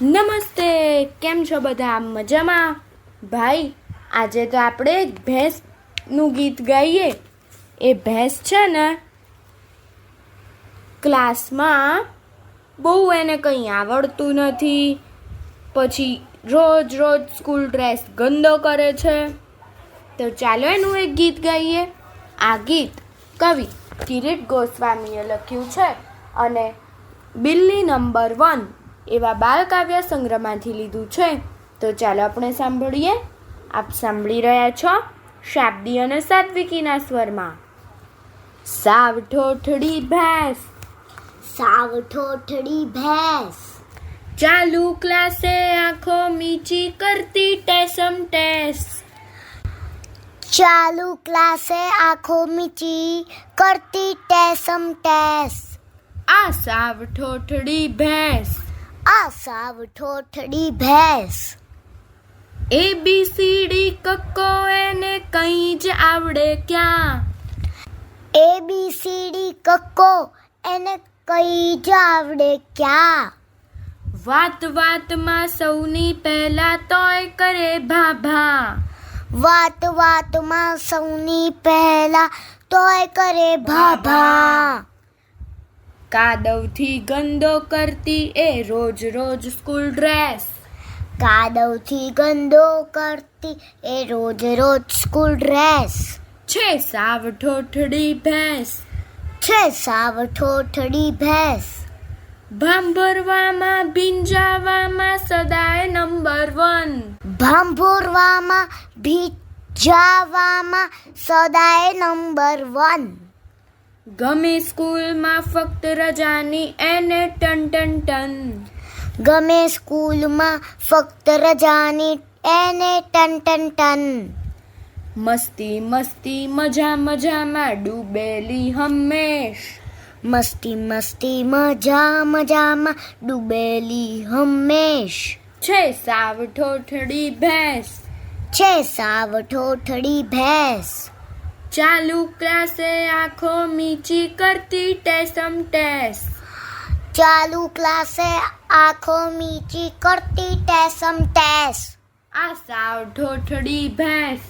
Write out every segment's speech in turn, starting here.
નમસ્તે, કેમ છો બધા? મજામાં? ભાઈ, આજે તો આપણે ભેંસનું ગીત ગાઈએ. એ ભેંસ છે ને ક્લાસમાં બહુ એને કંઈ આવડતું નથી, પછી રોજ સ્કૂલ ડ્રેસ ગંદો કરે છે. તો ચાલો એનું એક ગીત ગાઈએ. આ ગીત કવિ કિરીટ ગોસ્વામીએ લખ્યું છે અને બિલ્લી નંબર 1 એવા બાળકાવ્ય સંગ્રહમાંથી લીધું છે. તો ચાલો આપણે સાંભળીએ. આપ સાંભળી રહ્યા છો શાબ્દી અને સાત્વિકીના સ્વરમાં. સાવ ઠોઠડી ભેંસ, સાવ ઠોઠડી ભેંસ, ચાલુ ક્લાસે આંખો મીચી કરતી ટેસમ ટેસ. ચાલુ ક્લાસે આંખો મીચી કરતી ટેસમ ટેસ. આ સાવ ઠોઠડી ભેંસ, આ સાવ ઠોઠડી ભેંસ, ABCD કક્કો એને કંઈ જ આવડે ક્યાં. ABCD કક્કો એને કઈ જ આવડે ક્યાં. વાતમાં સૌની પહેલા તોય કરે ભાભા. વાતમાં સૌની પહેલા તોય કરે ભાભા. કાદવથી ગંદો કરતી એ રોજ સ્કૂલ ડ્રેસ. કાદવથી ગંદો કરતી એ રોજ સ્કૂલ ડ્રેસ. છે સાવ ઠોઠડી ભેંસ, છે સાવ ઠોઠડી ભેંસ, ભાંભરવામાં ભીંજાવામાં સદાય નંબર 1. ભાંભોરવામાં ભીજાવામાં સદાય નંબર 1. ગમે સ્કૂલમાં ફક્ત રજાની એને ટન. ગમે સ્કૂલમાં ફક્ત રજાની એને ટન. મસ્તી મજામાં ડૂબેલી હંમેશ. મસ્તી મજામાં ડૂબેલી હંમેશ. છે સાવ ઠોઠડી ભેંસ, છે સાવ ઠોઠડી ભેંસ, ચાલુ ક્લાસે આંખો મીચી કરતી ટેસમ ટેસ. ચાલુ ક્લાસે આંખો મીચી કરતી ટેસમ ટેસ. આ સાવ ઠોઠડી ભેંસ,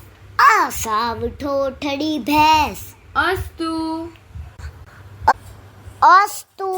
આ સાવ ઠોઠડી ભેંસ. અસ્તુ. અસ્તુ.